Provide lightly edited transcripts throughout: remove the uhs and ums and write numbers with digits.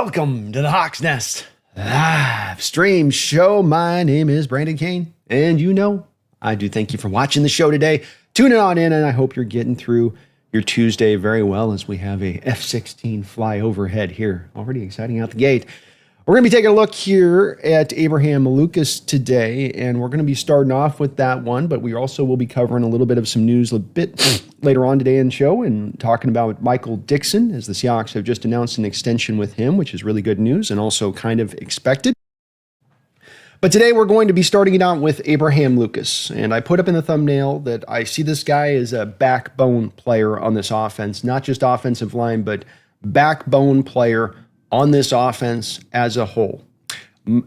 Welcome to the Hawks Nest live stream show. My name is Brandon Kane, and I do thank you for watching the show today. Tuning on in, and I hope you're getting through your Tuesday very well as we have a F-16 fly overhead here. Already exciting out the gate. We're going to be taking a look here at Abraham Lucas today, and we're going to be starting off with that one, but we also will be covering a little bit of some news a bit later on today in the show and talking about Michael Dixon, as the Seahawks have just announced an extension with him, which is really good news and also kind of expected. But today we're going to be starting it out with Abraham Lucas, and I put up in the thumbnail that I see this guy as a backbone player on this offense, not just offensive line, but backbone player on this offense as a whole.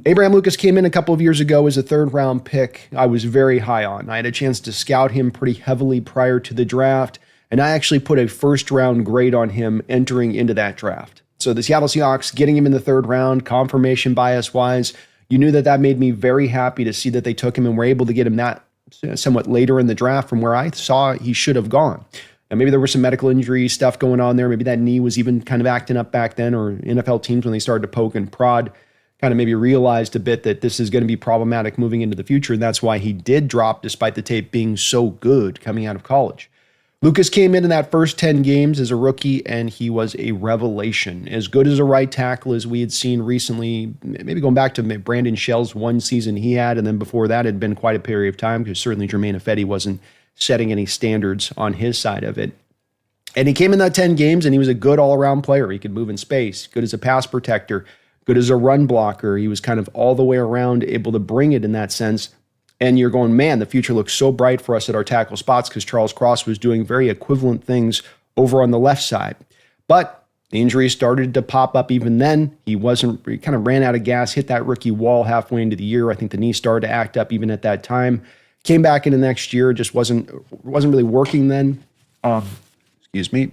Abraham Lucas came in a couple of years ago as a third-round pick. I was very high on. I had a chance to scout him pretty heavily prior to the draft, and I actually put a first-round grade on him entering into that draft. So the Seattle Seahawks getting him in the third round, confirmation bias-wise, you knew that made me very happy to see that they took him and were able to get him that somewhat later in the draft from where I saw he should have gone. And maybe there was some medical injury stuff going on there. Maybe that knee was even kind of acting up back then, or NFL teams, when they started to poke and prod, kind of maybe realized a bit that this is going to be problematic moving into the future. And that's why he did drop despite the tape being so good coming out of college. Lucas came in that first 10 games as a rookie, and he was a revelation. As good as a right tackle as we had seen recently, maybe going back to Brandon Shell's one season he had, and then before that had been quite a period of time, because certainly Jermaine Ifedi wasn't setting any standards on his side of it. And he came in that 10 games, and he was a good all-around player. He could move in space, good as a pass protector, good as a run blocker. He was kind of all the way around, able to bring it in that sense. And you're going, man, the future looks so bright for us at our tackle spots, because Charles Cross was doing very equivalent things over on the left side. But the injuries started to pop up even then. He kind of ran out of gas, hit that rookie wall halfway into the year. I think the knee started to act up even at that time. Came back in the next year, just wasn't really working then. Excuse me.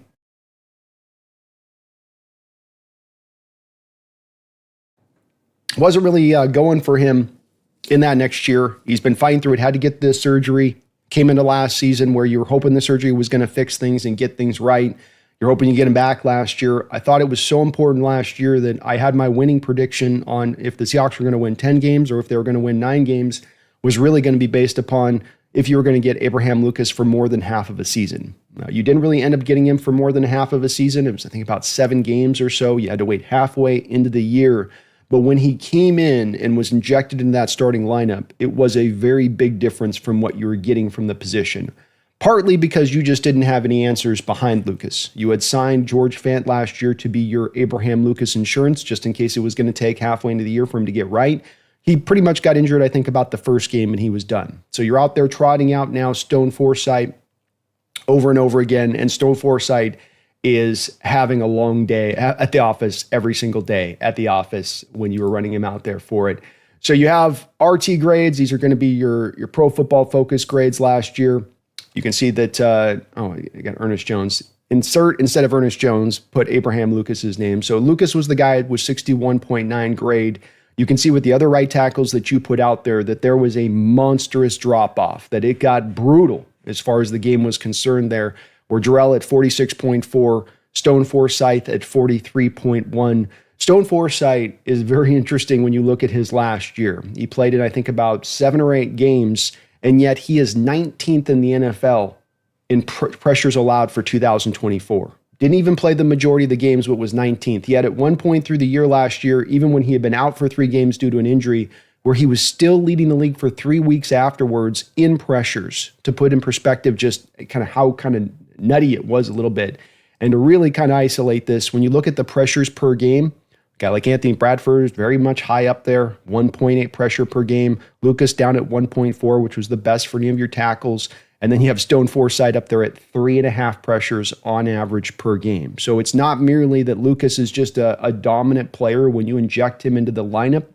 Wasn't really going for him in that next year. He's been fighting through it, had to get this surgery. Came into last season where you were hoping the surgery was going to fix things and get things right. You're hoping you get him back last year. I thought it was so important last year that I had my winning prediction on if the Seahawks were going to win 10 games or if they were going to win 9 games was really going to be based upon if you were going to get Abraham Lucas for more than half of a season. You didn't really end up getting him for more than half of a season. It was, I think, about 7 games or so. You had to wait halfway into the year. But when he came in and was injected into that starting lineup, it was a very big difference from what you were getting from the position. Partly because you just didn't have any answers behind Lucas. You had signed George Fant last year to be your Abraham Lucas insurance, just in case it was going to take halfway into the year for him to get right. He pretty much got injured, I think, about the first game, and he was done. So you're out there trotting out now Stone Forsythe over and over again, and Stone Forsythe is having a long day at the office every single day at the office when you were running him out there for it. So you have RT grades. These are going to be your Pro Football Focus grades last year. You can see that, I got Ernest Jones. Insert, instead of Ernest Jones, put Abraham Lucas's name. So Lucas was the guy with 61.9 grade. You can see with the other right tackles that you put out there that there was a monstrous drop-off, that it got brutal as far as the game was concerned there, where Jarrell at 46.4, Stone Forsythe at 43.1. Stone Forsythe is very interesting when you look at his last year. He played in, I think, about 7 or 8 games, and yet he is 19th in the NFL in pressures allowed for 2024. Didn't even play the majority of the games, but was 19th. Yet at one point through the year last year, even when he had been out for 3 games due to an injury, where he was still leading the league for 3 weeks afterwards in pressures, to put in perspective just kind of how kind of nutty it was a little bit. And to really kind of isolate this, when you look at the pressures per game, a guy like Anthony Bradford is very much high up there, 1.8 pressure per game. Lucas down at 1.4, which was the best for any of your tackles. And then you have Stone Forsythe up there at 3.5 pressures on average per game. So it's not merely that Lucas is just a dominant player when you inject him into the lineup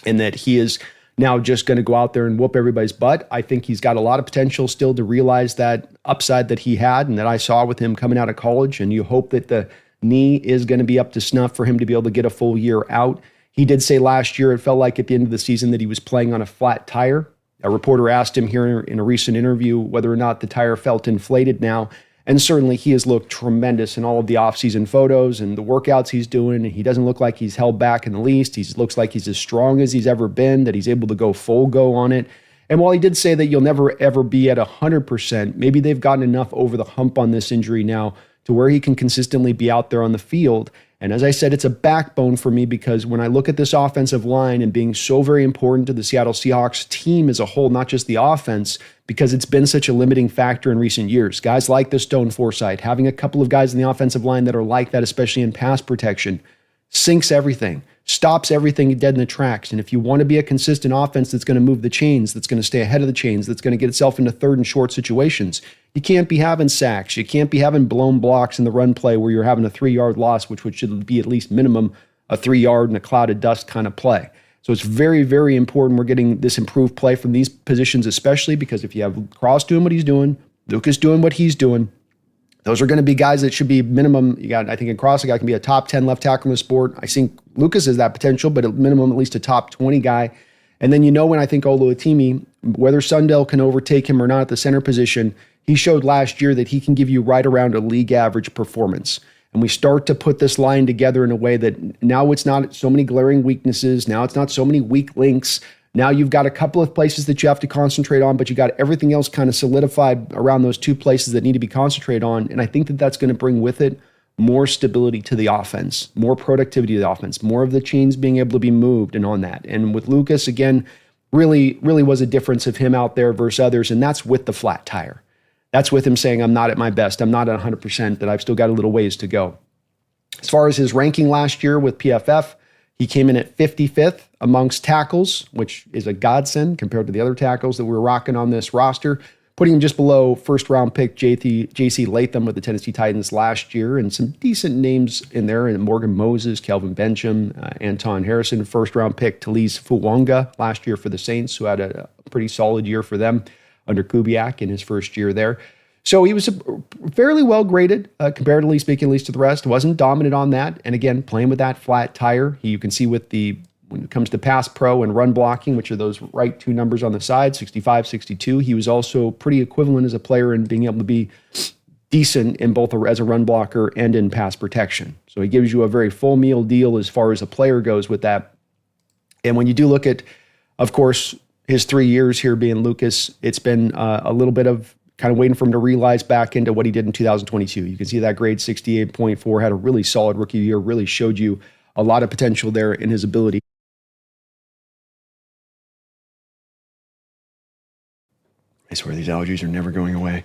and that he is now just going to go out there and whoop everybody's butt. I think he's got a lot of potential still to realize that upside that he had and that I saw with him coming out of college. And you hope that the knee is going to be up to snuff for him to be able to get a full year out. He did say last year it felt like at the end of the season that he was playing on a flat tire. A reporter asked him here in a recent interview whether or not the tire felt inflated now, And certainly he has looked tremendous in all of the offseason photos and the workouts he's doing. And he doesn't look like he's held back in the least. He looks like he's as strong as he's ever been, that he's able to go full go on it. And while he did say that you'll never, ever be at 100%, maybe they've gotten enough over the hump on this injury now to where he can consistently be out there on the field. And as I said, it's a backbone for me because when I look at this offensive line and being so very important to the Seattle Seahawks team as a whole, not just the offense, because it's been such a limiting factor in recent years. Guys like the Stone Forsythe, having a couple of guys in the offensive line that are like that, especially in pass protection, sinks everything, stops everything dead in the tracks. And if you want to be a consistent offense that's going to move the chains, that's going to stay ahead of the chains, that's going to get itself into third and short situations, you can't be having sacks. You can't be having blown blocks in the run play where you're having a 3-yard loss, which should be at least minimum a 3-yard and a cloud of dust kind of play. So it's very, very important we're getting this improved play from these positions, especially because if you have Cross doing what he's doing, Lucas doing what he's doing, those are going to be guys that should be minimum. You got, I think in Cross, a guy can be a top 10 left tackle in the sport. I think Lucas has that potential, but at minimum, at least a top 20 guy. And then, when I think Oluwatimi, whether Sundell can overtake him or not at the center position, he showed last year that he can give you right around a league average performance. And we start to put this line together in a way that now it's not so many glaring weaknesses. Now it's not so many weak links. Now you've got a couple of places that you have to concentrate on, but you got everything else kind of solidified around those two places that need to be concentrated on. And I think that that's going to bring with it more stability to the offense, more productivity to the offense, more of the chains being able to be moved and on that. And with Lucas, again, really was a difference of him out there versus others. And that's with the flat tire. That's with him saying, I'm not at my best. I'm not at 100%, that I've still got a little ways to go. As far as his ranking last year with PFF, he came in at 55th amongst tackles, which is a godsend compared to the other tackles that we're rocking on this roster, putting him just below first-round pick J.C. Latham with the Tennessee Titans last year, and some decent names in there, and Morgan Moses, Kelvin Bencham, Anton Harrison, first-round pick Talise Fuwanga last year for the Saints, who had a pretty solid year for them under Kubiak in his first year there. So he was fairly well graded, comparatively speaking, at least to the rest. Wasn't dominant on that. And again, playing with that flat tire, you can see when it comes to pass pro and run blocking, which are those right two numbers on the side, 65, 62, he was also pretty equivalent as a player in being able to be decent in both as a run blocker and in pass protection. So he gives you a very full meal deal as far as a player goes with that. And when you do look at, of course, his 3 years here being Lucas, it's been a little bit of kind of waiting for him to realize back into what he did in 2022. You can see that grade 68.4, had a really solid rookie year, really showed you a lot of potential there in his ability. I swear these allergies are never going away.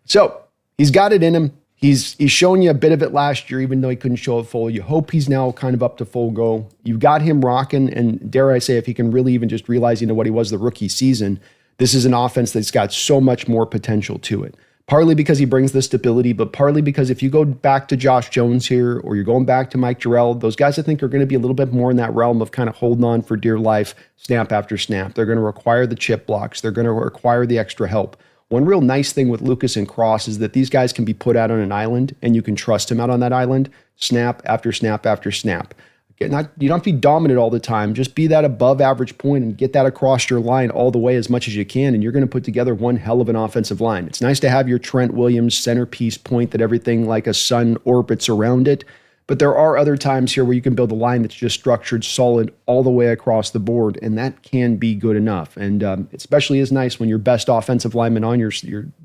So he's got it in him. He's shown you a bit of it last year, even though he couldn't show it full. You hope he's now kind of up to full go. You've got him rocking, and dare I say, if he can really even just realize, what he was the rookie season, this is an offense that's got so much more potential to it. Partly because he brings the stability, but partly because if you go back to Josh Jones here, or you're going back to Mike Jarrell, those guys I think are going to be a little bit more in that realm of kind of holding on for dear life, snap after snap. They're going to require the chip blocks. They're going to require the extra help. One real nice thing with Lucas and Cross is that these guys can be put out on an island, and you can trust him out on that island, snap after snap after snap. You don't have to be dominant all the time. Just be that above average point and get that across your line all the way as much as you can, and you're going to put together one hell of an offensive line. It's nice to have your Trent Williams centerpiece point that everything like a sun orbits around it, but there are other times here where you can build a line that's just structured solid all the way across the board, and that can be good enough. And especially is nice when your best offensive linemen on your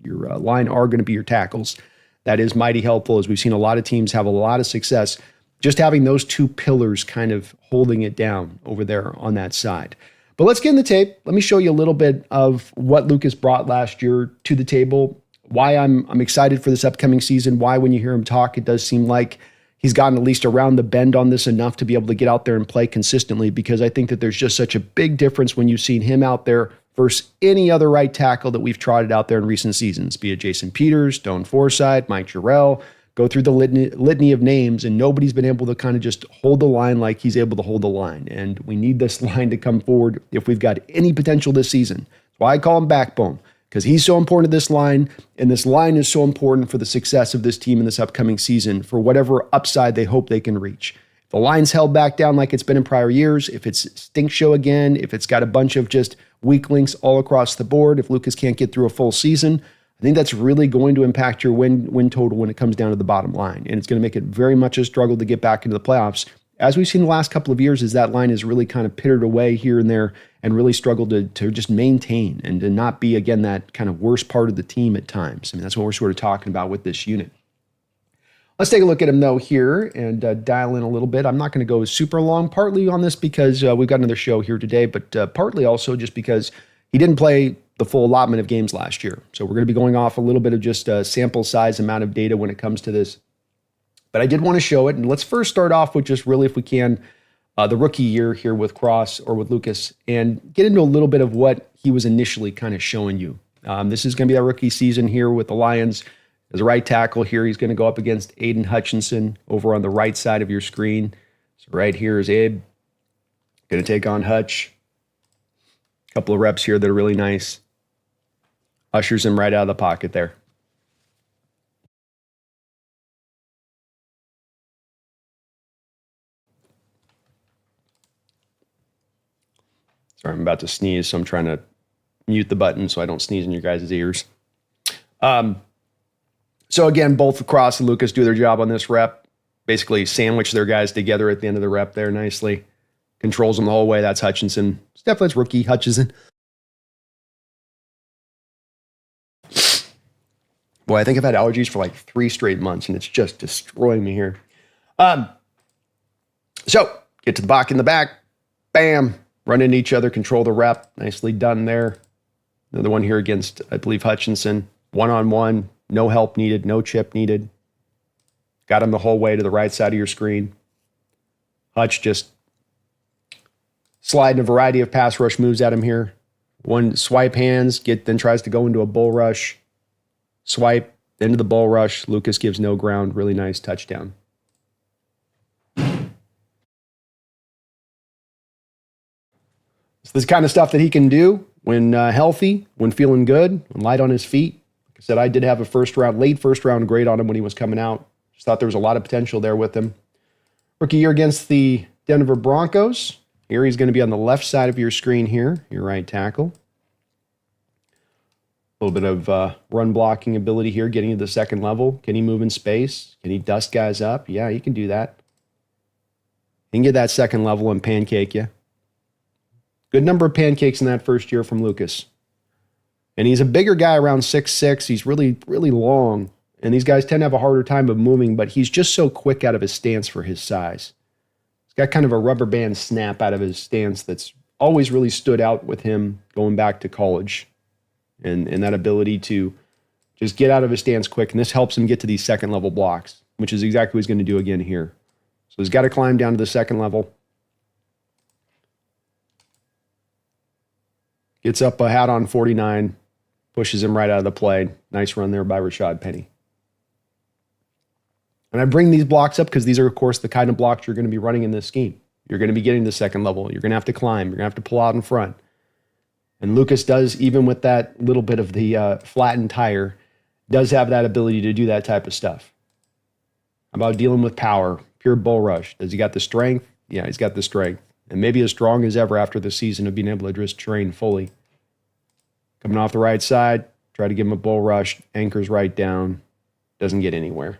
line are going to be your tackles. That is mighty helpful, as we've seen a lot of teams have a lot of success just having those two pillars kind of holding it down over there on that side. But let's get in the tape. Let me show you a little bit of what Lucas brought last year to the table, why I'm excited for this upcoming season, why when you hear him talk, it does seem like he's gotten at least around the bend on this enough to be able to get out there and play consistently, because I think that there's just such a big difference when you've seen him out there versus any other right tackle that we've trotted out there in recent seasons, be it Jason Peters, Stone Forsythe, Mike Jarrell. Go through the litany of names, and nobody's been able to kind of just hold the line like he's able to hold the line. And we need this line to come forward if we've got any potential this season. That's why I call him backbone, because he's so important to this line, and this line is so important for the success of this team in this upcoming season, for whatever upside they hope they can reach. If the line's held back down like it's been in prior years, if it's stink show again, if it's got a bunch of just weak links all across the board, if Lucas can't get through a full season, I think that's really going to impact your win total when it comes down to the bottom line. And it's going to make it very much a struggle to get back into the playoffs. As we've seen the last couple of years, as that line has really kind of pittered away here and there and really struggled to just maintain and to not be, again, that kind of worst part of the team at times. I mean, that's what we're sort of talking about with this unit. Let's take a look at him, though, here and dial in a little bit. I'm not going to go super long, partly on this because we've got another show here today, but partly also just because he didn't play the full allotment of games last year. So we're going to be going off a little bit of just a sample size amount of data when it comes to this. But I did want to show it. And let's first start off with just really, if we can, the rookie year here with Cross or with Lucas and get into a little bit of what he was initially kind of showing you. This is going to be that rookie season here with the Lions. As a right tackle here, he's going to go up against Aiden Hutchinson over on the right side of your screen. So right here is Abe. Going to take on Hutch. A couple of reps here that are really nice. Ushers him right out of the pocket there. Sorry, I'm about to sneeze, so I'm trying to mute the button so I don't sneeze in your guys' ears. So again, both Cross and Lucas do their job on this rep. Basically sandwich their guys together at the end of the rep there nicely. Controls them the whole way. That's Hutchinson. It's rookie Hutchinson. Boy, I think I've had allergies for like 3 straight months, and it's just destroying me here. So, get to the block in the back. Bam. Run into each other. Control the rep. Nicely done there. Another one here against, I believe, Hutchinson. One-on-one. No help needed. No chip needed. Got him the whole way to the right side of your screen. Hutch just sliding a variety of pass rush moves at him here. One swipe hands. Then tries to go into a bull rush. Swipe, into the bull rush. Lucas gives no ground. Really nice touchdown. So this kind of stuff that he can do when healthy, when feeling good, when light on his feet. Like I said, I did have a late first round grade on him when he was coming out. Just thought there was a lot of potential there with him. Rookie year against the Denver Broncos. Here he's going to be on the left side of your screen here, your right tackle. A little bit of run blocking ability here, getting to the second level. Can he move in space? Can he dust guys up? Yeah, he can do that. He can get that second level and pancake you. Good number of pancakes in that first year from Lucas. And he's a bigger guy, around 6'6". He's really, really long. And these guys tend to have a harder time of moving, but he's just so quick out of his stance for his size. He's got kind of a rubber band snap out of his stance that's always really stood out with him going back to college. And that ability to just get out of his stance quick. And this helps him get to these second level blocks, which is exactly what he's going to do again here. So he's got to climb down to the second level. Gets up a hat on 49, pushes him right out of the play. Nice run there by Rashad Penny. And I bring these blocks up because these are, of course, the kind of blocks you're going to be running in this scheme. You're going to be getting to the second level. You're going to have to climb. You're going to have to pull out in front. And Lucas does, even with that little bit of the flattened tire, does have that ability to do that type of stuff. How about dealing with power, pure bull rush? Does he got the strength? Yeah, he's got the strength. And maybe as strong as ever after the season of being able to just train fully. Coming off the right side, try to give him a bull rush, anchors right down, doesn't get anywhere.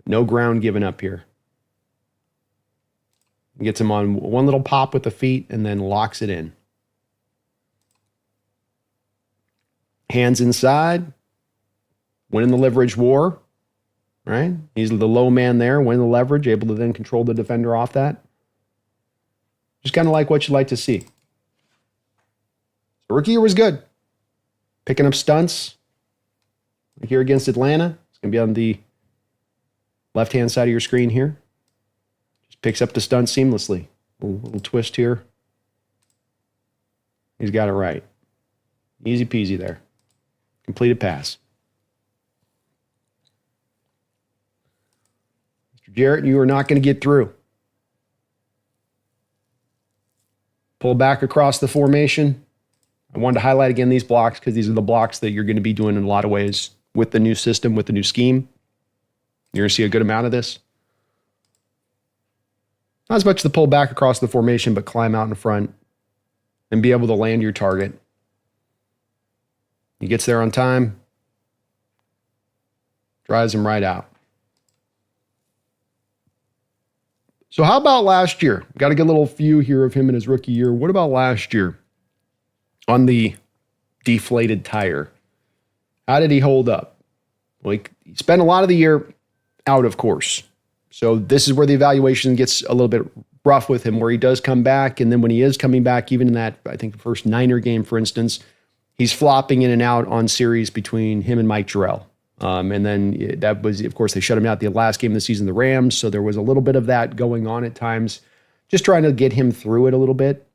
No ground given up here. Gets him on one little pop with the feet and then locks it in. Hands inside, winning the leverage war, right? He's the low man there, winning the leverage, able to then control the defender off that. Just kind of like what you like to see. So rookie year was good. Picking up stunts. Here against Atlanta. It's going to be on the left-hand side of your screen here. Just picks up the stunt seamlessly. A little twist here. He's got it right. Easy peasy there. Completed pass. Mr. Jarrett, you are not going to get through. Pull back across the formation. I wanted to highlight again these blocks because these are the blocks that you're going to be doing in a lot of ways with the new system, with the new scheme. You're going to see a good amount of this. Not as much the pull back across the formation, but climb out in front and be able to land your target. He gets there on time. Dries him right out. So how about last year? Got to get a little view here of him in his rookie year. What about last year on the deflated tire? How did he hold up? Well, he spent a lot of the year out, of course. So this is where the evaluation gets a little bit rough with him, where he does come back. And then when he is coming back, even in that, I think the first Niner game, for instance, he's flopping in and out on series between him and Mike Jarrell. And then that was, of course, they shut him out the last game of the season, the Rams. So there was a little bit of that going on at times, just trying to get him through it a little bit.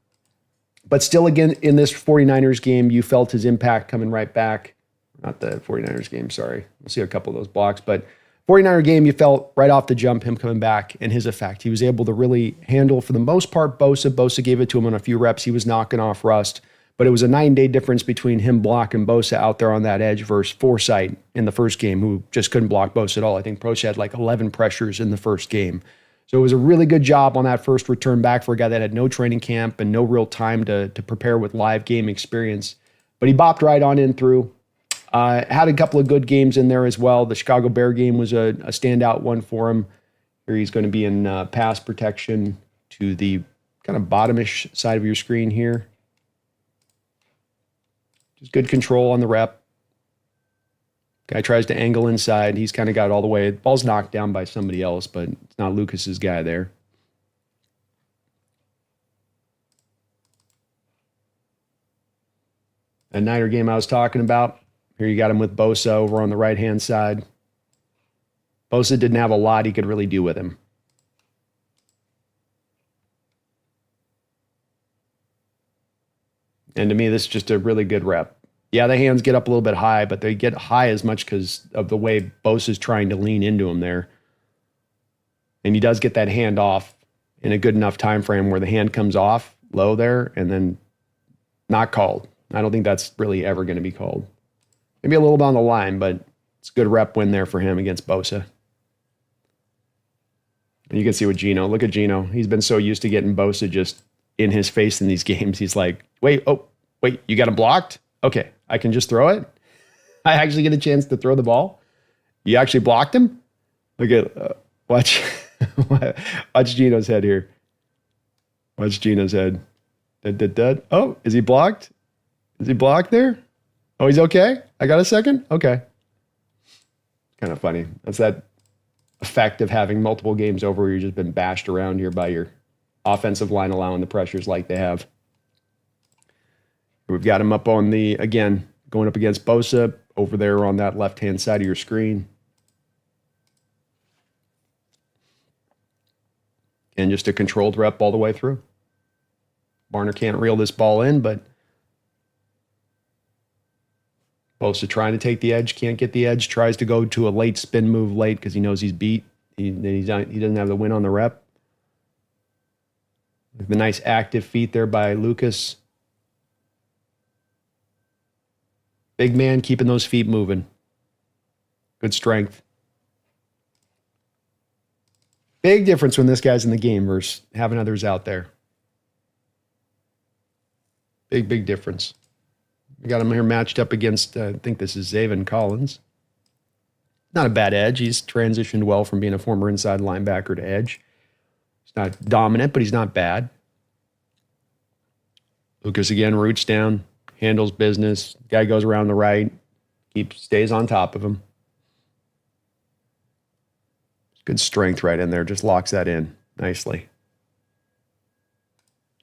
But still, again, in this 49ers game, you felt his impact coming right back. Not the 49ers game, sorry. We'll see a couple of those blocks. But 49er game, you felt right off the jump him coming back and his effect. He was able to really handle, for the most part, Bosa. Bosa gave it to him on a few reps. He was knocking off rust. But it was a 9-day difference between him blocking Bosa out there on that edge versus Forsythe in the first game, who just couldn't block Bosa at all. I think Bosa had like 11 pressures in the first game. So it was a really good job on that first return back for a guy that had no training camp and no real time to prepare with live game experience. But he bopped right on in through. Had a couple of good games in there as well. The Chicago Bear game was a standout one for him. Here he's going to be in pass protection to the kind of bottomish side of your screen here. Just good control on the rep. Guy tries to angle inside. He's kind of got all the way. The ball's knocked down by somebody else, but it's not Lucas's guy there. A Niner game I was talking about. Here you got him with Bosa over on the right-hand side. Bosa didn't have a lot he could really do with him. And to me, this is just a really good rep. Yeah, the hands get up a little bit high, but they get high as much because of the way Bosa's trying to lean into him there. And he does get that hand off in a good enough time frame where the hand comes off low there and then not called. I don't think that's really ever going to be called. Maybe a little bit on the line, but it's a good rep win there for him against Bosa. And you can see with Geno. Look at Geno. He's been so used to getting Bosa just in his face in these games. He's like, wait, you got him blocked? Okay, I can just throw it? I actually get a chance to throw the ball? You actually blocked him? Look at, watch Geno's head here. Watch Geno's head. Oh, is he blocked? Is he blocked there? Oh, he's okay? I got a second? Okay. Kind of funny. That's that effect of having multiple games over where you've just been bashed around here by your offensive line allowing the pressures like they have. We've got him up on the, again, going up against Bosa over there on that left-hand side of your screen. And just a controlled rep all the way through. Barner can't reel this ball in, but Bosa trying to take the edge, can't get the edge, tries to go to a late spin move late because he knows he's beat. He doesn't have the win on the rep. The nice active feet there by Lucas. Big man keeping those feet moving. Good strength. Big difference when this guy's in the game versus having others out there. Big difference. We got him here matched up against, I think this is Zaven Collins. Not a bad edge. He's transitioned well from being a former inside linebacker to edge. He's not dominant, but he's not bad. Lucas again roots down, handles business. Guy goes around the right, stays on top of him. Good strength right in there. Just locks that in nicely.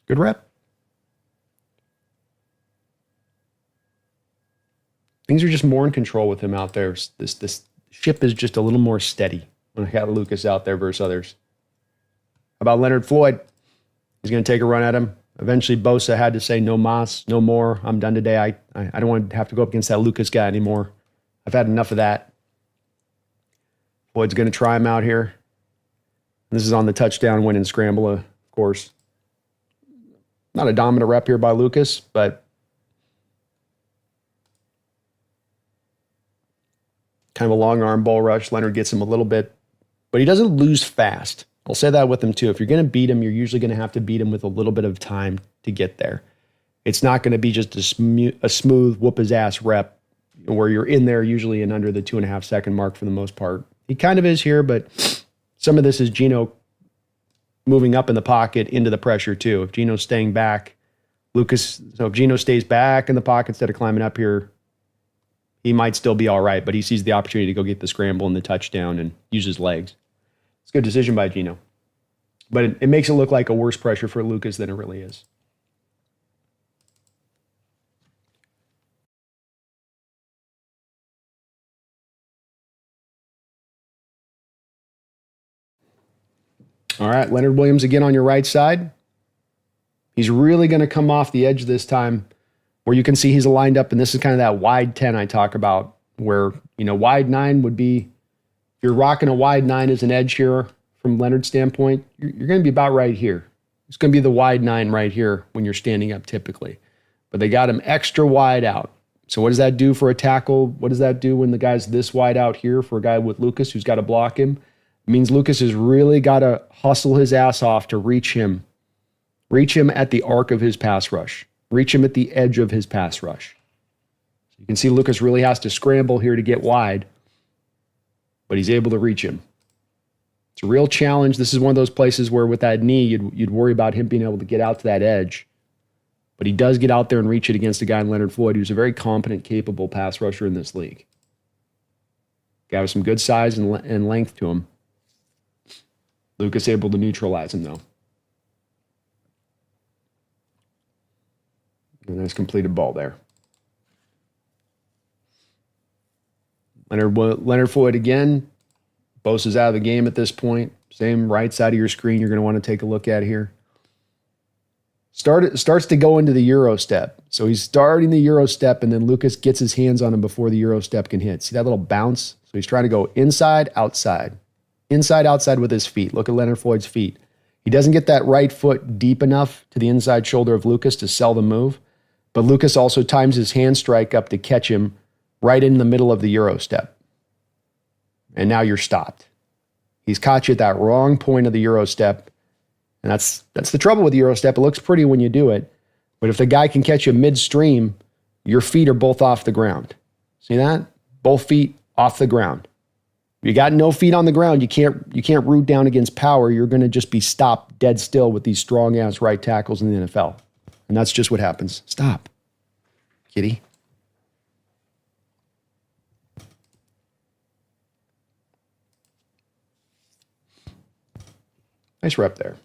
Good rep. Things are just more in control with him out there. This ship is just a little more steady when I got Lucas out there versus others. How about Leonard Floyd? He's going to take a run at him. Eventually, Bosa had to say, no mas, no more. I'm done today. I don't want to have to go up against that Lucas guy anymore. I've had enough of that. Floyd's going to try him out here. This is on the touchdown win and scramble, of course. Not a dominant rep here by Lucas, but kind of a long arm ball rush. Leonard gets him a little bit, but he doesn't lose fast. I'll say that with him too. If you're going to beat him, you're usually going to have to beat him with a little bit of time to get there. It's not going to be just a smooth whoop his ass rep. where you're in there usually in under the 2.5-second mark for the most part. He kind of is here, but some of this is Geno moving up in the pocket into the pressure too. If Geno's staying back, so if Geno stays back in the pocket instead of climbing up here, he might still be all right, but he sees the opportunity to go get the scramble and the touchdown and use his legs. It's a good decision by Geno. But it makes it look like a worse pressure for Lucas than it really is. All right, Leonard Williams again on your right side. He's really going to come off the edge this time where you can see he's lined up, and this is kind of that wide 10 I talk about where, wide 9 would be, if you're rocking a wide 9 as an edge here from Leonard's standpoint, you're going to be about right here. It's going to be the wide 9 right here when you're standing up typically. But they got him extra wide out. So what does that do for a tackle? What does that do when the guy's this wide out here for a guy with Lucas who's got to block him? It means Lucas has really got to hustle his ass off to reach him. Reach him at the arc of his pass rush. Reach him at the edge of his pass rush. So you can see Lucas really has to scramble here to get wide, but he's able to reach him. It's a real challenge. This is one of those places where with that knee, you'd worry about him being able to get out to that edge. But he does get out there and reach it against a guy in Leonard Floyd who's a very competent, capable pass rusher in this league. Guy with some good size and length to him. Lucas able to neutralize him, though. A nice completed ball there. Leonard Floyd again. Bosa's out of the game at this point. Same right side of your screen you're going to want to take a look at here. Starts to go into the Euro step. So he's starting the Euro step, and then Lucas gets his hands on him before the Euro step can hit. See that little bounce? So he's trying to go inside, outside. Inside, outside with his feet. Look at Leonard Floyd's feet. He doesn't get that right foot deep enough to the inside shoulder of Lucas to sell the move, but Lucas also times his hand strike up to catch him right in the middle of the Euro step. And now you're stopped. He's caught you at that wrong point of the Euro step, and that's the trouble with the Euro step. It looks pretty when you do it, but if the guy can catch you midstream, your feet are both off the ground. See that? Both feet off the ground. You got no feet on the ground. You can't root down against power. You're going to just be stopped dead still with these strong-ass right tackles in the NFL. And that's just what happens. Stop, kitty. Nice rep there.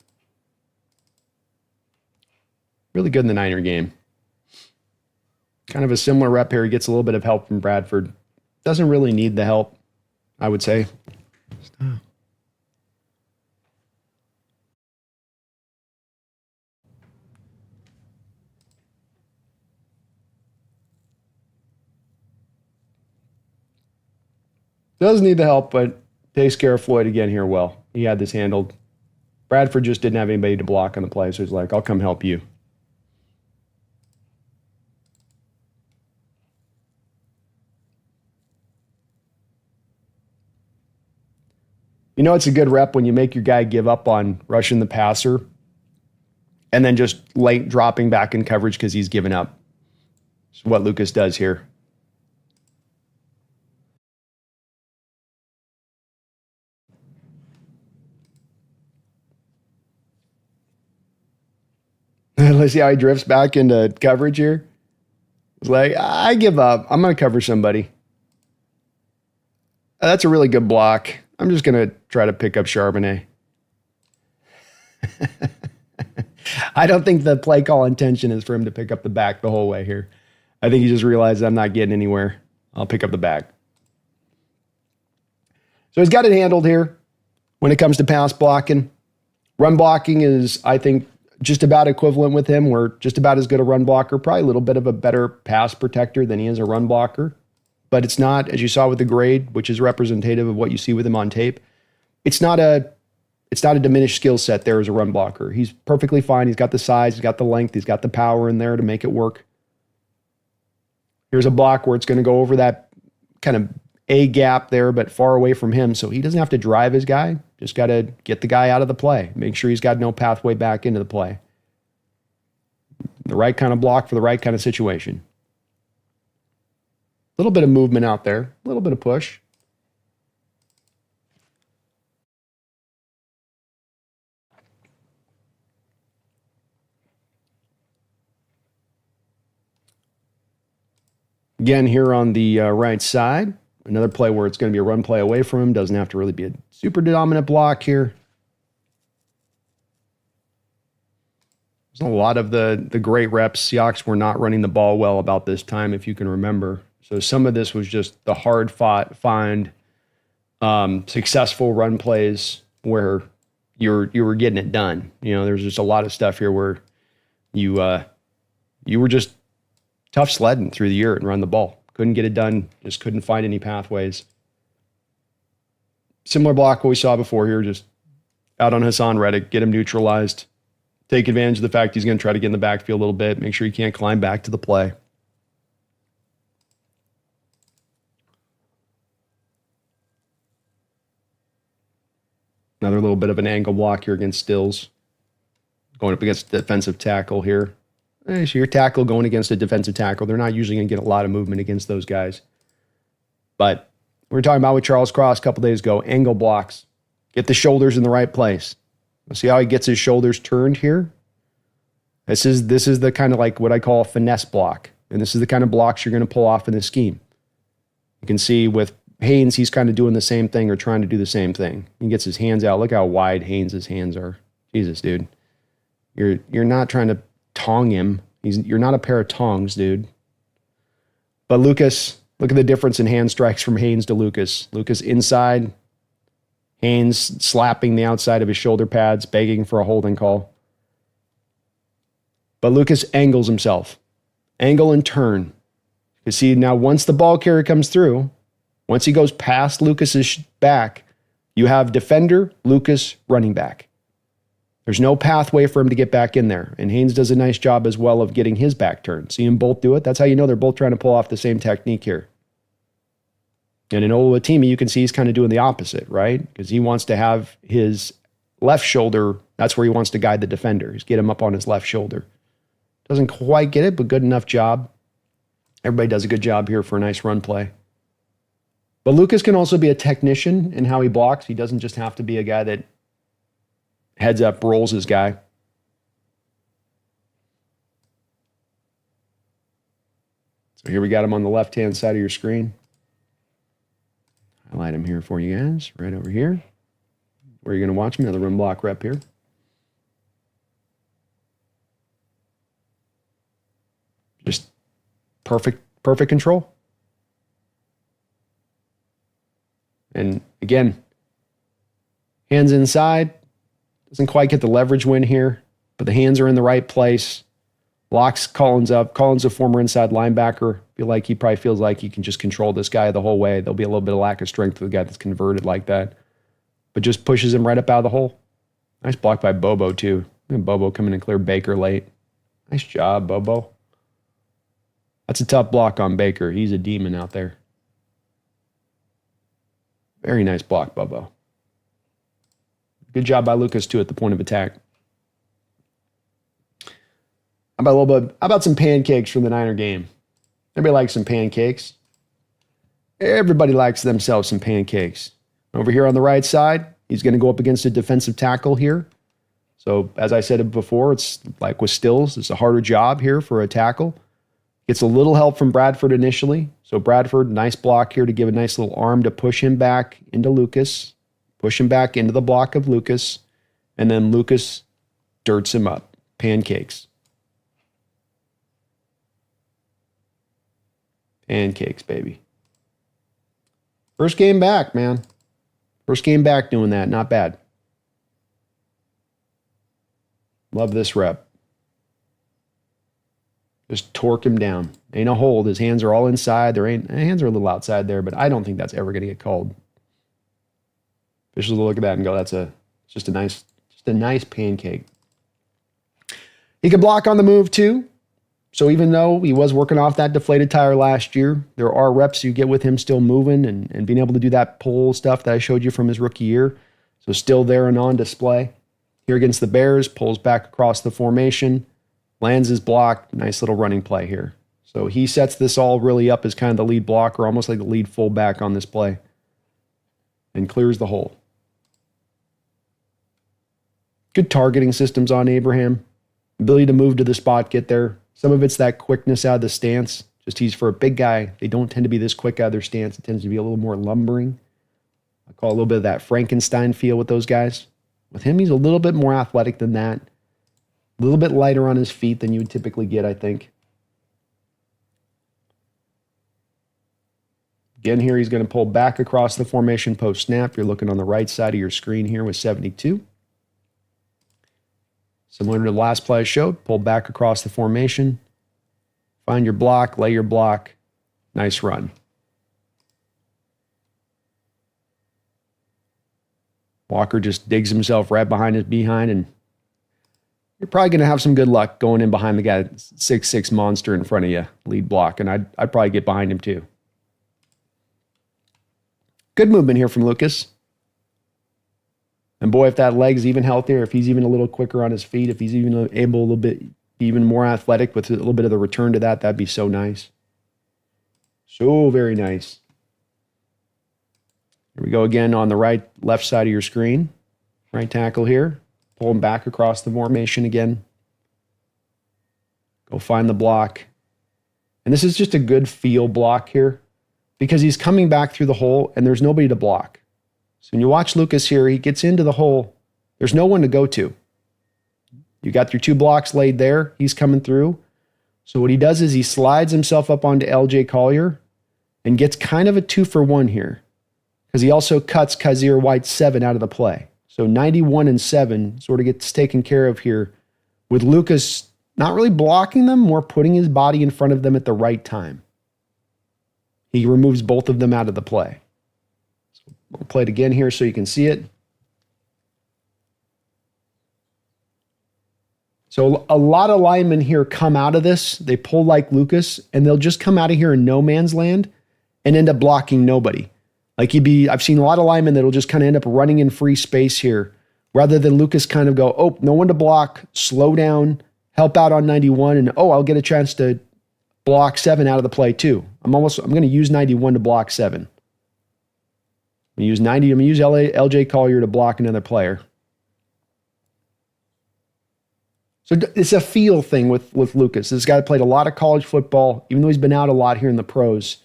Really good in the Niner game. Kind of a similar rep here. He gets a little bit of help from Bradford. Doesn't really need the help, I would say. Stop. Does need the help, but takes care of Floyd again here well. He had this handled. Bradford just didn't have anybody to block on the play, so he's like, I'll come help you. It's a good rep when you make your guy give up on rushing the passer and then just late dropping back in coverage because he's given up. It's what Lucas does here. Let's see how he drifts back into coverage here. It's like, I give up. I'm going to cover somebody. That's a really good block. I'm just going to try to pick up Charbonnet. I don't think the play call intention is for him to pick up the back the whole way here. I think he just realized I'm not getting anywhere. I'll pick up the back. So he's got it handled here when it comes to pass blocking. Run blocking is, I think, just about equivalent with him. We're just about as good a run blocker, probably a little bit of a better pass protector than he is a run blocker. But it's not, as you saw with the grade, which is representative of what you see with him on tape, it's not a diminished skill set there as a run blocker. He's perfectly fine. He's got the size, he's got the length, he's got the power in there to make it work. Here's a block where it's going to go over that kind of A gap there, but far away from him. So he doesn't have to drive his guy. Just got to get the guy out of the play. Make sure he's got no pathway back into the play. The right kind of block for the right kind of situation. little bit of movement out there, a little bit of push. Again, here on the right side, another play where it's going to be a run play away from him. Doesn't have to really be a super dominant block here. There's a lot of the great reps. Seahawks were not running the ball well about this time, if you can remember. So some of this was just the hard-fought, successful run plays where you were getting it done. You know, there's just a lot of stuff here where you were just tough sledding through the year and run the ball. Couldn't get it done. Just couldn't find any pathways. Similar block what we saw before here, just out on Hassan Reddick, get him neutralized. Take advantage of the fact he's going to try to get in the backfield a little bit. Make sure he can't climb back to the play. Another little bit of an angle block here against Stills. Going up against the defensive tackle here. So your tackle going against a defensive tackle, they're not usually going to get a lot of movement against those guys. But we were talking about with Charles Cross a couple days ago, angle blocks. Get the shoulders in the right place. See how he gets his shoulders turned here? This is the kind of like what I call a finesse block. And this is the kind of blocks you're going to pull off in this scheme. You can see with Haynes, he's kind of doing the same thing or trying to do the same thing. He gets his hands out. Look how wide Haynes' hands are. Jesus, dude. You're not trying to tong him. You're not a pair of tongs, dude. But Lucas, look at the difference in hand strikes from Haynes to Lucas. Lucas inside, Haynes slapping the outside of his shoulder pads, begging for a holding call. But Lucas angles himself. Angle and turn. You see, now once the ball carrier comes through, once he goes past Lucas's back, you have defender, Lucas, running back. There's no pathway for him to get back in there. And Haynes does a nice job as well of getting his back turned. See them both do it? That's how you know they're both trying to pull off the same technique here. And in Oluwatimi, you can see he's kind of doing the opposite, right? Because he wants to have his left shoulder, that's where he wants to guide the defender. He's get him up on his left shoulder. Doesn't quite get it, but good enough job. Everybody does a good job here for a nice run play. But Lucas can also be a technician in how he blocks. He doesn't just have to be a guy that heads up, rolls his guy. So here we got him on the left-hand side of your screen. Highlight him here for you guys, right over here. Where you're going to watch him, another run block rep here. Just perfect control. And again, hands inside. Doesn't quite get the leverage win here, but the hands are in the right place. Locks Collins up. Collins, a former inside linebacker. Feel like he probably feels like he can just control this guy the whole way. There'll be a little bit of lack of strength for the guy that's converted like that. But just pushes him right up out of the hole. Nice block by Bobo, too. Bobo coming in clear Baker late. Nice job, Bobo. That's a tough block on Baker. He's a demon out there. Very nice block, Bobo. Good job by Lucas, too, at the point of attack. How about some pancakes from the Niner game? Everybody likes some pancakes. Everybody likes themselves some pancakes. Over here on the right side, he's going to go up against a defensive tackle here. So, as I said before, it's like with Stills, it's a harder job here for a tackle. Gets a little help from Bradford initially. So Bradford, nice block here to give a nice little arm to push him back into Lucas. Push him back into the block of Lucas. And then Lucas dirts him up. Pancakes. Pancakes, baby. First game back, man. First game back doing that. Not bad. Love this rep. Just torque him down. Ain't a hold. His hands are all inside. His hands are a little outside there, but I don't think that's ever going to get called. Officials will look at that and go, "That's just a nice pancake." He can block on the move too. So even though he was working off that deflated tire last year, there are reps you get with him still moving and being able to do that pull stuff that I showed you from his rookie year. So still there and on display. Here against the Bears, pulls back across the formation, lands his block. Nice little running play here. So he sets this all really up as kind of the lead blocker, almost like the lead fullback on this play, and clears the hole. Good targeting systems on Abraham. Ability to move to the spot, get there. Some of it's that quickness out of the stance. Just he's for a big guy. They don't tend to be this quick out of their stance. It tends to be a little more lumbering. I call it a little bit of that Frankenstein feel with those guys. With him, he's a little bit more athletic than that. A little bit lighter on his feet than you would typically get, I think. Again, here he's going to pull back across the formation post snap. You're looking on the right side of your screen here with 72. Similar to the last play I showed, pull back across the formation. Find your block, lay your block. Nice run. Walker just digs himself right behind his behind, and you're probably going to have some good luck going in behind the guy, 6'6" monster in front of you, lead block, and I'd probably get behind him too. Good movement here from Lucas. And boy, if that leg's even healthier, if he's even a little quicker on his feet, if he's even able a little bit, even more athletic with a little bit of the return to that, that'd be so nice. So very nice. Here we go again on the left side of your screen. Right tackle here. Pull him back across the formation again. Go find the block. And this is just a good feel block here because he's coming back through the hole and there's nobody to block. So when you watch Lucas here, he gets into the hole. There's no one to go to. You got your two blocks laid there. He's coming through. So what he does is he slides himself up onto LJ Collier and gets kind of a 2-for-1 here because he also cuts Kaiser White 7 out of the play. So 91 and 7 sort of gets taken care of here with Lucas not really blocking them, more putting his body in front of them at the right time. He removes both of them out of the play. So we'll play it again here so you can see it. So a lot of linemen here come out of this. They pull like Lucas, and they'll just come out of here in no man's land and end up blocking nobody. Like I've seen a lot of linemen that'll just kind of end up running in free space here rather than Lucas kind of go, oh, no one to block, slow down, help out on 91, and oh, I'll get a chance to block 7 out of the play too. I'm going to use 91 to block 7. I'm going to use LJ Collier to block another player. So it's a feel thing with Lucas. This guy played a lot of college football, even though he's been out a lot here in the pros.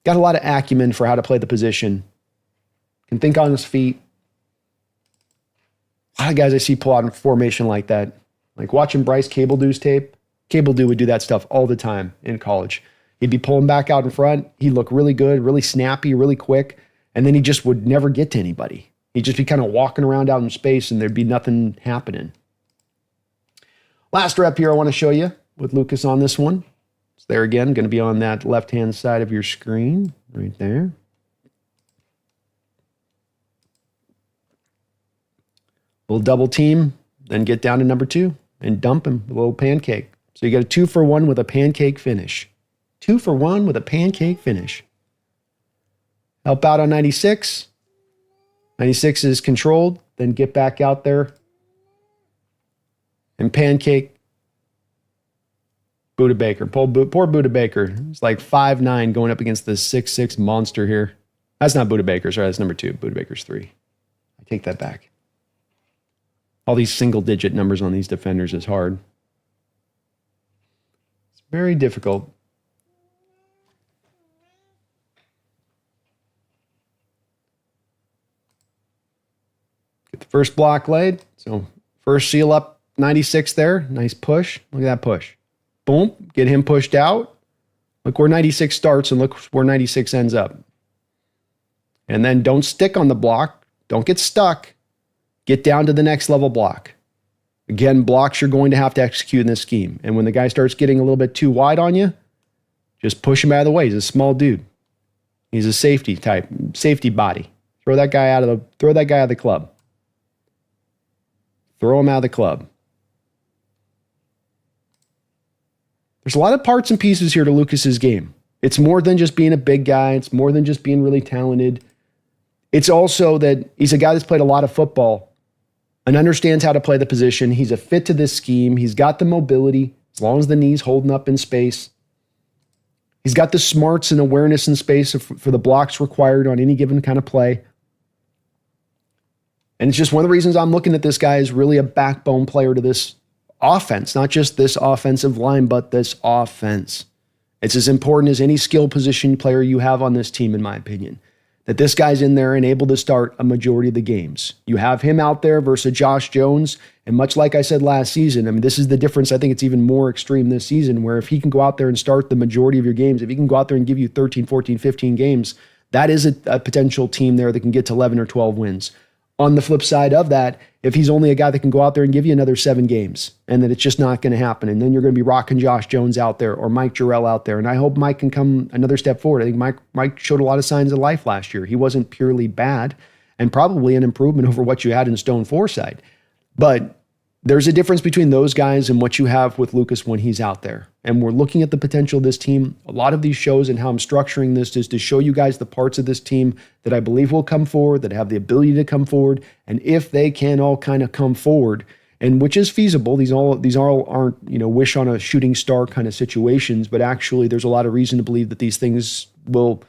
Got a lot of acumen for how to play the position. Can think on his feet. A lot of guys I see pull out in formation like that. Like watching Bryce Cabledew's tape. Cabledew would do that stuff all the time in college. He'd be pulling back out in front. He'd look really good, really snappy, really quick. And then he just would never get to anybody. He'd just be kind of walking around out in space and there'd be nothing happening. Last rep here I want to show you with Lucas on this one. It's there again, going to be on that left-hand side of your screen, right there. We'll double team, then get down to number 2 and dump him, a little pancake. So you got a 2-for-1 with a pancake finish. 2-for-1 with a pancake finish. Help out on 96. 96 is controlled, then get back out there and pancake Budda Baker. Poor Budda Baker. It's like 5'9" going up against the 6'6" monster here. That's not Budda Baker. Sorry, that's number 2. Budda Baker's 3. I take that back. All these single-digit numbers on these defenders is hard. It's very difficult. Get the first block laid. So first seal up 96 there. Nice push. Look at that push. Boom. Get him pushed out. Look where 96 starts and look where 96 ends up. And then don't stick on the block. Don't get stuck. Get down to the next level block. Again, blocks you're going to have to execute in this scheme. And when the guy starts getting a little bit too wide on you, just push him out of the way. He's a small dude. He's a safety type, safety body. Throw that guy out of the club. Throw him out of the club. There's a lot of parts and pieces here to Lucas's game. It's more than just being a big guy. It's more than just being really talented. It's also that he's a guy that's played a lot of football and understands how to play the position. He's a fit to this scheme. He's got the mobility as long as the knee's holding up in space. He's got the smarts and awareness and space for the blocks required on any given kind of play. And it's just one of the reasons I'm looking at this guy as really a backbone player to this offense, not just this offensive line, but this offense. It's as important as any skill position player you have on this team, in my opinion, that this guy's in there and able to start a majority of the games. You have him out there versus Josh Jones. And much like I said last season, I mean, this is the difference. I think it's even more extreme this season, where if he can go out there and start the majority of your games, if he can go out there and give you 13, 14, 15 games, that is a potential team there that can get to 11 or 12 wins. On the flip side of that, if he's only a guy that can go out there and give you another 7 games, and that it's just not going to happen, and then you're going to be rocking Josh Jones out there or Mike Jarrell out there, and I hope Mike can come another step forward. I think Mike showed a lot of signs of life last year. He wasn't purely bad, and probably an improvement over what you had in Stone Forsythe. But there's a difference between those guys and what you have with Lucas when he's out there. And we're looking at the potential of this team. A lot of these shows and how I'm structuring this is to show you guys the parts of this team that I believe will come forward, that have the ability to come forward. And if they can all kind of come forward, and which is feasible, these all aren't, wish on a shooting star kind of situations, but actually there's a lot of reason to believe that these things will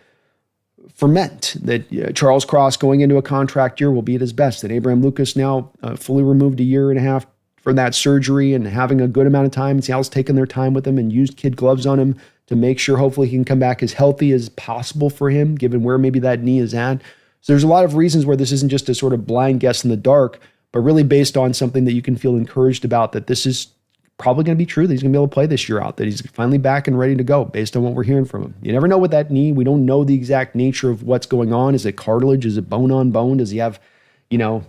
ferment, that Charles Cross going into a contract year will be at his best, that Abraham Lucas now fully removed a year and a half for that surgery and having a good amount of time. Seattle's taken their time with him and used kid gloves on him to make sure hopefully he can come back as healthy as possible for him, given where maybe that knee is at. So there's a lot of reasons where this isn't just a sort of blind guess in the dark, but really based on something that you can feel encouraged about, that this is probably going to be true, that he's going to be able to play this year out, that he's finally back and ready to go based on what we're hearing from him. You never know with that knee. We don't know the exact nature of what's going on. Is it cartilage? Is it bone on bone? Does he have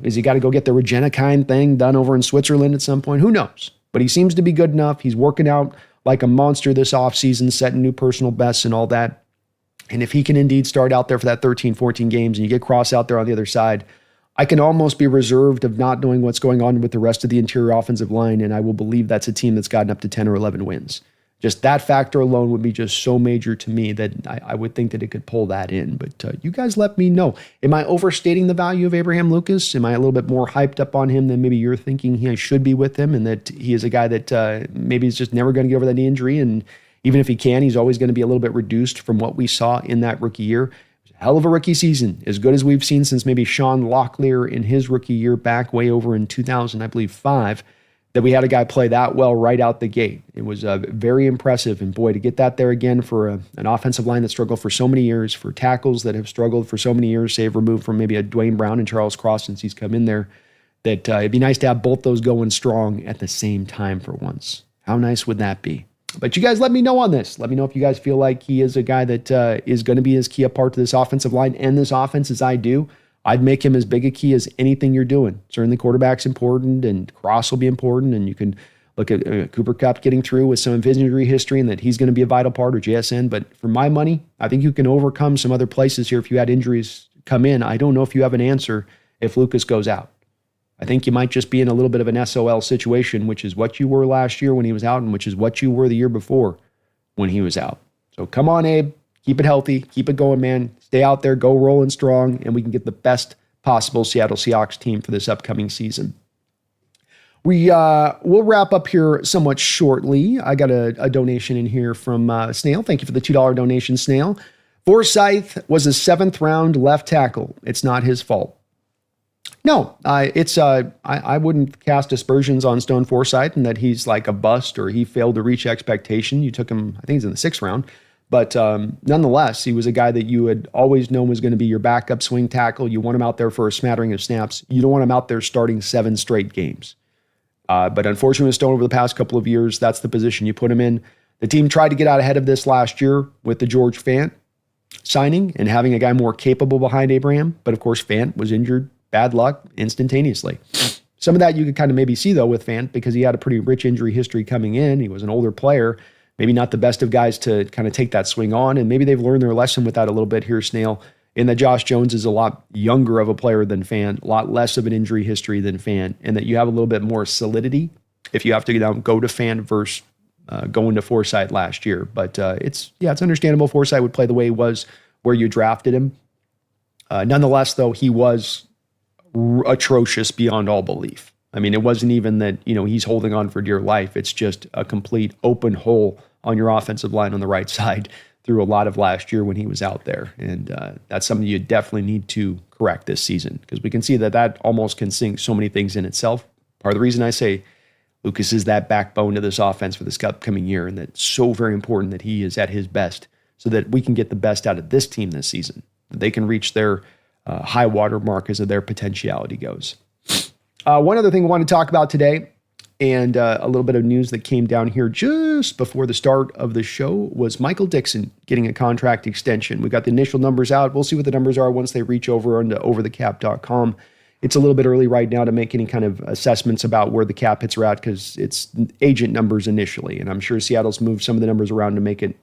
is he got to go get the Regenikine thing done over in Switzerland at some point? Who knows? But he seems to be good enough. He's working out like a monster this offseason, setting new personal bests and all that. And if he can indeed start out there for that 13, 14 games and you get Cross out there on the other side, I can almost be reserved of not knowing what's going on with the rest of the interior offensive line, and I will believe that's a team that's gotten up to 10 or 11 wins. Just that factor alone would be just so major to me that I would think that it could pull that in. But you guys let me know. Am I overstating the value of Abraham Lucas? Am I a little bit more hyped up on him than maybe you're thinking he should be with him, and that he is a guy that maybe is just never going to get over that knee injury, and even if he can, he's always going to be a little bit reduced from what we saw in that rookie year? It was a hell of a rookie season, as good as we've seen since maybe Sean Locklear in his rookie year back way over in 2000, I believe, 5. That we had a guy play that well right out the gate. It was very impressive. And boy, to get that there again for an offensive line that struggled for so many years, for tackles that have struggled for so many years, save removed from maybe a Dwayne Brown and Charles Cross since he's come in there, that it'd be nice to have both those going strong at the same time for once. How nice would that be? But you guys let me know on this. Let me know if you guys feel like he is a guy that is going to be as key a part to this offensive line and this offense as I do. I'd make him as big a key as anything you're doing. Certainly quarterback's important and Cross will be important. And you can look at Cooper Kupp getting through with some of his injury history and that he's going to be a vital part, or JSN. But for my money, I think you can overcome some other places here if you had injuries come in. I don't know if you have an answer if Lucas goes out. I think you might just be in a little bit of an SOL situation, which is what you were last year when he was out and which is what you were the year before when he was out. So come on, Abe. Keep it healthy. Keep it going, man. Stay out there. Go rolling strong, and we can get the best possible Seattle Seahawks team for this upcoming season. We'll wrap up here somewhat shortly. I got a donation in here from Snail. Thank you for the $2 donation, Snail. Forsythe was a 7th-round left tackle. It's not his fault. No, I wouldn't cast aspersions on Stone Forsythe and that he's like a bust or he failed to reach expectation. You took him, I think he's in the 6th round. But nonetheless, he was a guy that you had always known was going to be your backup swing tackle. You want him out there for a smattering of snaps. You don't want him out there starting 7 straight games. But unfortunately, with Stone over the past couple of years, that's the position you put him in. The team tried to get out ahead of this last year with the George Fant signing and having a guy more capable behind Abraham. But of course, Fant was injured, bad luck, instantaneously. Some of that you could kind of maybe see, though, with Fant because he had a pretty rich injury history coming in. He was an older player. Maybe not the best of guys to kind of take that swing on, and maybe they've learned their lesson with that a little bit here, Snail, in that Josh Jones is a lot younger of a player than Fant, a lot less of an injury history than Fant, and that you have a little bit more solidity if you have to go to Fant versus going to Forsythe last year. But it's understandable Forsythe would play the way he was where you drafted him. Nonetheless, though, he was atrocious beyond all belief. I mean, it wasn't even that, he's holding on for dear life. It's just a complete open hole on your offensive line on the right side through a lot of last year when he was out there. And that's something you definitely need to correct this season, because we can see that almost can sink so many things in itself. Part of the reason I say Lucas is that backbone to this offense for this upcoming year, and that's so very important that he is at his best so that we can get the best out of this team this season, that they can reach their high water mark as their potentiality goes. One other thing I want to talk about today, and a little bit of news that came down here just before the start of the show, was Michael Dickson getting a contract extension. We got the initial numbers out. We'll see what the numbers are once they reach over onto overthecap.com. It's a little bit early right now to make any kind of assessments about where the cap hits are at, because it's agent numbers initially. And I'm sure Seattle's moved some of the numbers around to make it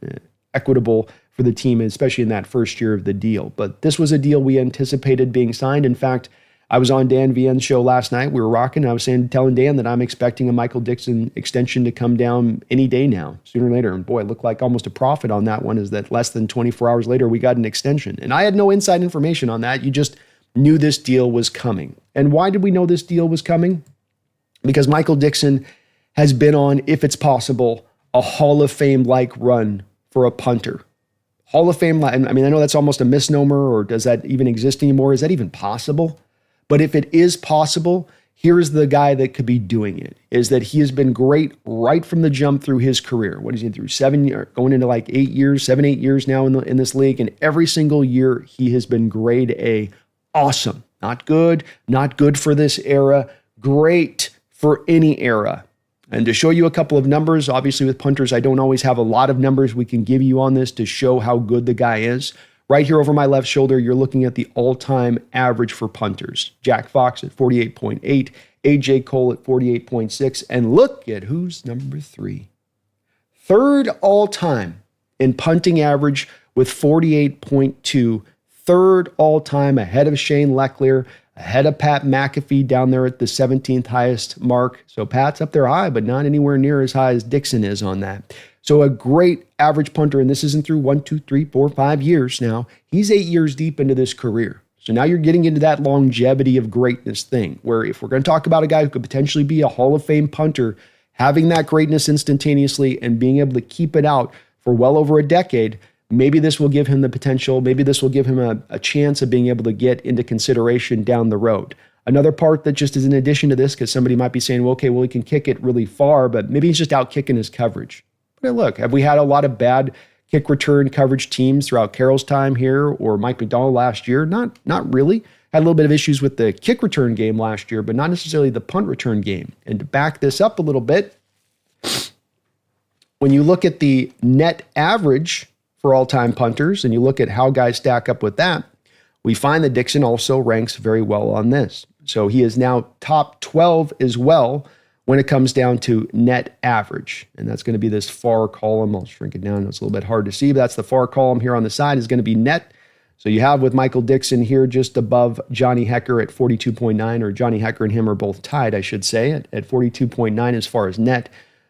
equitable for the team, especially in that first year of the deal. But this was a deal we anticipated being signed. In fact, I was on Dan Vienn's show last night. We were rocking. I was telling Dan that I'm expecting a Michael Dickson extension to come down any day now, sooner or later. And boy, it looked like almost a profit on that one, is that less than 24 hours later, we got an extension. And I had no inside information on that. You just knew this deal was coming. And why did we know this deal was coming? Because Michael Dickson has been on, if it's possible, a Hall of Fame-like run for a punter. Hall of Fame, I mean, I know that's almost a misnomer, or does that even exist anymore? Is that even possible? But if it is possible, here's the guy that could be doing it, is that he has been great right from the jump through his career. What is he through? 7 years, going into like 8 years, 8 years now in this league. And every single year he has been grade A. Awesome. Not good for this era, great for any era. And to show you a couple of numbers, obviously with punters, I don't always have a lot of numbers we can give you on this to show how good the guy is. Right here over my left shoulder, you're looking at the all-time average for punters. Jack Fox at 48.8, AJ Cole at 48.6, and look at who's number 3. Third all-time in punting average with 48.2, third all-time ahead of Shane Leclerc, ahead of Pat McAfee down there at the 17th highest mark. So Pat's up there high, but not anywhere near as high as Dickson is on that. So a great average punter, and this isn't through 1, 2, 3, 4, 5 years now. He's 8 years deep into this career. So now you're getting into that longevity of greatness thing, where if we're going to talk about a guy who could potentially be a Hall of Fame punter, having that greatness instantaneously and being able to keep it out for well over a decade, maybe this will give him the potential, maybe this will give him a chance of being able to get into consideration down the road. Another part that just is in addition to this, because somebody might be saying, well, okay, well, he can kick it really far, but maybe he's just out kicking his coverage. But look, have we had a lot of bad kick return coverage teams throughout Carroll's time here or Mike McDonald last year? Not really. Had a little bit of issues with the kick return game last year, but not necessarily the punt return game. And to back this up a little bit, when you look at the net average for all-time punters and you look at how guys stack up with that, we find that Dickson also ranks very well on this. So he is now top 12 as well when it comes down to net average. And that's going to be this far column. I'll shrink it down. It's a little bit hard to see, but that's the far column here on the side is going to be net. So you have with Michael Dickson here just above Johnny Hecker at 42.9, or Johnny Hecker and him are both tied, I should say, at 42.9 as far as net.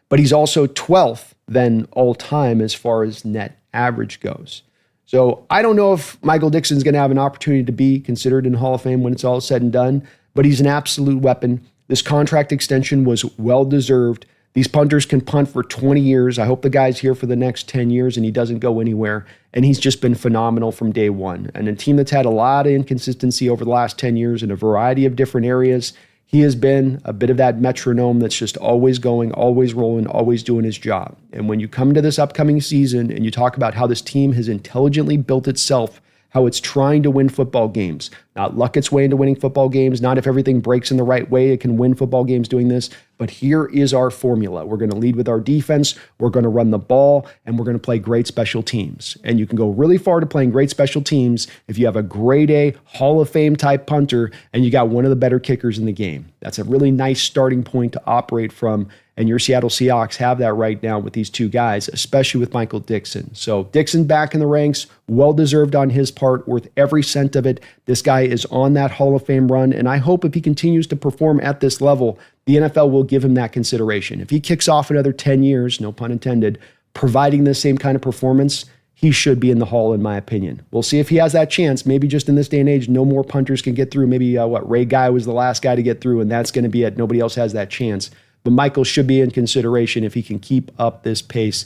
But he's also 12th then all time as far as net average goes. So I don't know if Michael Dickson's going to have an opportunity to be considered in Hall of Fame when it's all said and done, but he's an absolute weapon. This contract extension was well-deserved. These punters can punt for 20 years. I hope the guy's here for the next 10 years and he doesn't go anywhere. And he's just been phenomenal from day one. And a team that's had a lot of inconsistency over the last 10 years in a variety of different areas, he has been a bit of that metronome that's just always going, always rolling, always doing his job. And when you come to this upcoming season and you talk about how this team has intelligently built itself, how it's trying to win football games, not luck its way into winning football games, not if everything breaks in the right way, it can win football games doing this, but here is our formula. We're going to lead with our defense, we're going to run the ball, and we're going to play great special teams. And you can go really far to playing great special teams if you have a grade A Hall of Fame type punter and you got one of the better kickers in the game. That's a really nice starting point to operate from. And your Seattle Seahawks have that right now with these two guys, especially with Michael Dickson. So Dickson back in the ranks, well-deserved on his part, worth every cent of it. This guy is on that Hall of Fame run, and I hope if he continues to perform at this level, the NFL will give him that consideration. If he kicks off another 10 years, no pun intended, providing the same kind of performance, he should be in the Hall, in my opinion. We'll see if he has that chance. Maybe just in this day and age, no more punters can get through. Maybe, Ray Guy was the last guy to get through, and that's going to be it. Nobody else has that chance. But Michael should be in consideration if he can keep up this pace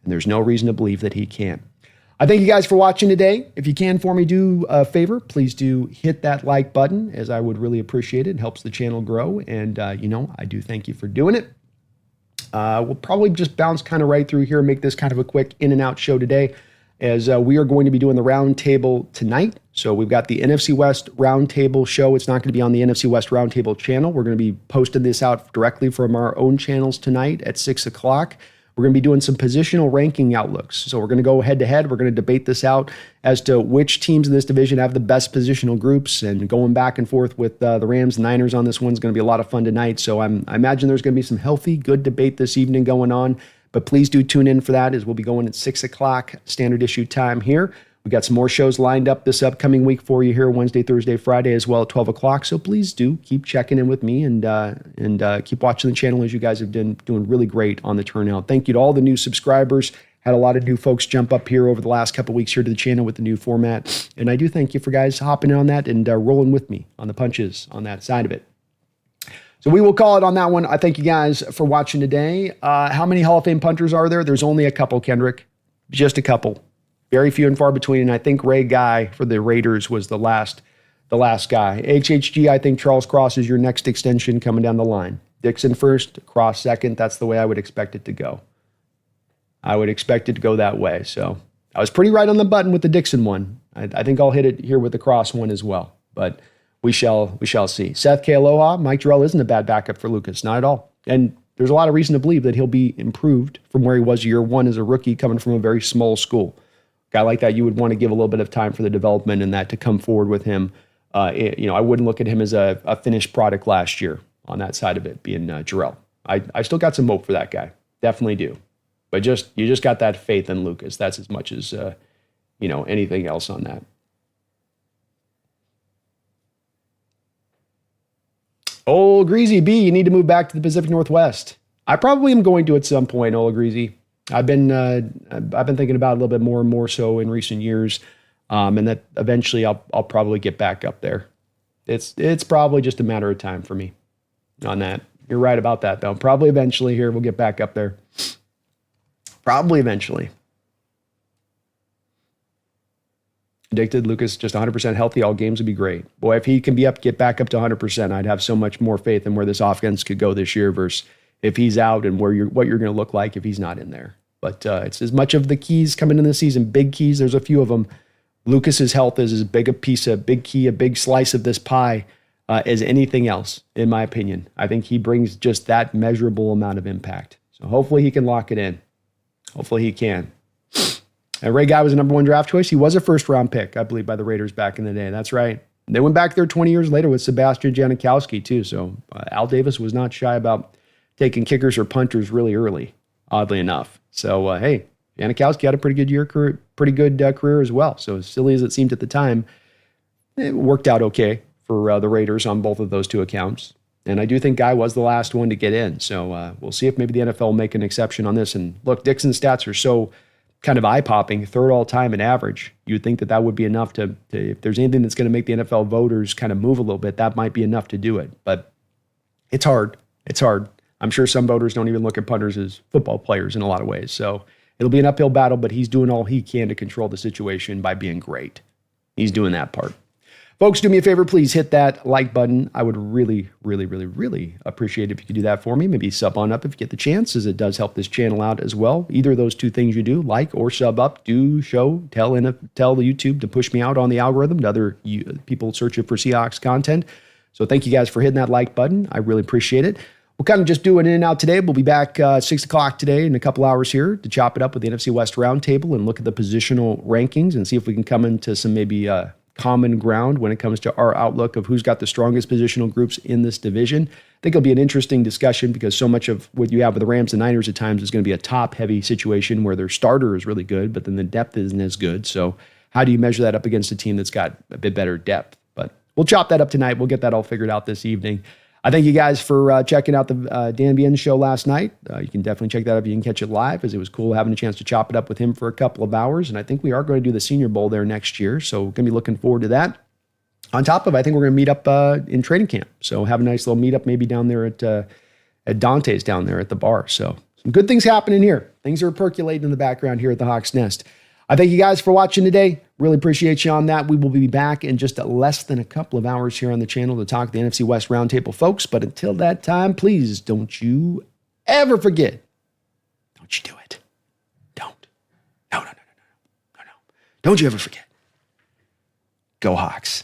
and there's no reason to believe that he can't. I thank you guys for watching today. If you can for me, do a favor, please do hit that like button, as I would really appreciate it. It helps the channel grow, and I do thank you for doing it. We'll probably just bounce kind of right through here and make this kind of a quick in and out show today, as we are going to be doing the roundtable tonight. So we've got the NFC West roundtable show. It's not going to be on the NFC West roundtable channel. We're going to be posting this out directly from our own channels tonight at 6 o'clock. We're going to be doing some positional ranking outlooks. So we're going to go head to head. We're going to debate this out as to which teams in this division have the best positional groups, and going back and forth with the Rams and Niners on this one's going to be a lot of fun tonight. So I imagine there's going to be some healthy, good debate this evening going on. But please do tune in for that, as we'll be going at 6 o'clock standard issue time here. We got some more shows lined up this upcoming week for you here, Wednesday, Thursday, Friday, as well at 12 o'clock. So please do keep checking in with me and keep watching the channel, as you guys have been doing really great on the turnout. Thank you to all the new subscribers. Had a lot of new folks jump up here over the last couple of weeks here to the channel with the new format. And I do thank you for guys hopping in on that and rolling with me on the punches on that side of it. So we will call it on that one. I thank you guys for watching today. How many Hall of Fame punters are there? There's only a couple, Kendrick. Just a couple. Very few and far between. And I think Ray Guy for the Raiders was the last guy. HHG, I think Charles Cross is your next extension coming down the line. Dixon first, Cross second. That's the way I would expect it to go. I would expect it to go that way. So I was pretty right on the button with the Dixon one. I think I'll hit it here with the Cross one as well. But we shall see. Seth K. Aloha, Mike Jarrell isn't a bad backup for Lucas. Not at all. And there's a lot of reason to believe that he'll be improved from where he was year one as a rookie, coming from a very small school. Guy like that, you would want to give a little bit of time for the development and that to come forward with him. I wouldn't look at him as a finished product last year on that side of it, being Jarrell. I still got some hope for that guy. Definitely do. But you just got that faith in Lucas. That's as much as, anything else on that. Old Greasy B, you need to move back to the Pacific Northwest. I probably am going to at some point, Old Greasy. I've been thinking about it a little bit more and more so in recent years, and that eventually I'll probably get back up there. It's probably just a matter of time for me on that. You're right about that, though. Probably eventually here we'll get back up there. Probably eventually. Addicted Lucas, just 100% healthy. All games would be great. Boy, if he can get back up to 100%, I'd have so much more faith in where this offense could go this year versus if he's out and what you're going to look like if he's not in there. But it's as much of the keys coming in the season, big keys. There's a few of them. Lucas's health is as big a piece, a big key, a big slice of this pie as anything else, in my opinion. I think he brings just that measurable amount of impact. So hopefully he can lock it in. Hopefully he can. And Ray Guy was a number one draft choice. He was a first round pick, I believe, by the Raiders back in the day. That's right. They went back there 20 years later with Sebastian Janikowski, too. So Al Davis was not shy about taking kickers or punters really early, oddly enough. So, hey, Janikowski had a pretty good career as well. So as silly as it seemed at the time, it worked out okay for the Raiders on both of those two accounts. And I do think Guy was the last one to get in. So we'll see if maybe the NFL will make an exception on this. And look, Dixon's stats are so kind of eye-popping, third all-time in average. You would think that would be enough to if there's anything that's going to make the NFL voters kind of move a little bit, that might be enough to do it. But it's hard. It's hard. I'm sure some voters don't even look at punters as football players in a lot of ways. So it'll be an uphill battle, but he's doing all he can to control the situation by being great. He's doing that part. Folks, do me a favor, please hit that like button. I would really, really, really, really appreciate it if you could do that for me. Maybe sub on up if you get the chance, as it does help this channel out as well. Either of those two things you do, like or sub up, tell the YouTube to push me out on the algorithm to other people searching for Seahawks content. So thank you guys for hitting that like button. I really appreciate it. We'll kind of just do an in and out today. We'll be back 6 o'clock today in a couple hours here to chop it up with the NFC West Roundtable and look at the positional rankings and see if we can come into some maybe common ground when it comes to our outlook of who's got the strongest positional groups in this division. I think it'll be an interesting discussion because so much of what you have with the Rams and Niners at times is going to be a top-heavy situation where their starter is really good, but then the depth isn't as good. So how do you measure that up against a team that's got a bit better depth? But we'll chop that up tonight. We'll get that all figured out this evening. I thank you guys for checking out the Dan Bien show last night. You can definitely check that out if you can catch it live, as it was cool having a chance to chop it up with him for a couple of hours. And I think we are going to do the Senior Bowl there next year, so we're going to be looking forward to that. On top of, I think we're going to meet up in training camp. So have a nice little meetup maybe down there at Dante's down there at the bar. So Some good things happening here. Things are percolating in the background here at the Hawks Nest. I thank you guys for watching today. Really appreciate you on that. We will be back in just less than a couple of hours here on the channel to talk the NFC West Roundtable, folks. But until that time, please don't you ever forget. Don't you do it. Don't. No. Don't you ever forget. Go Hawks.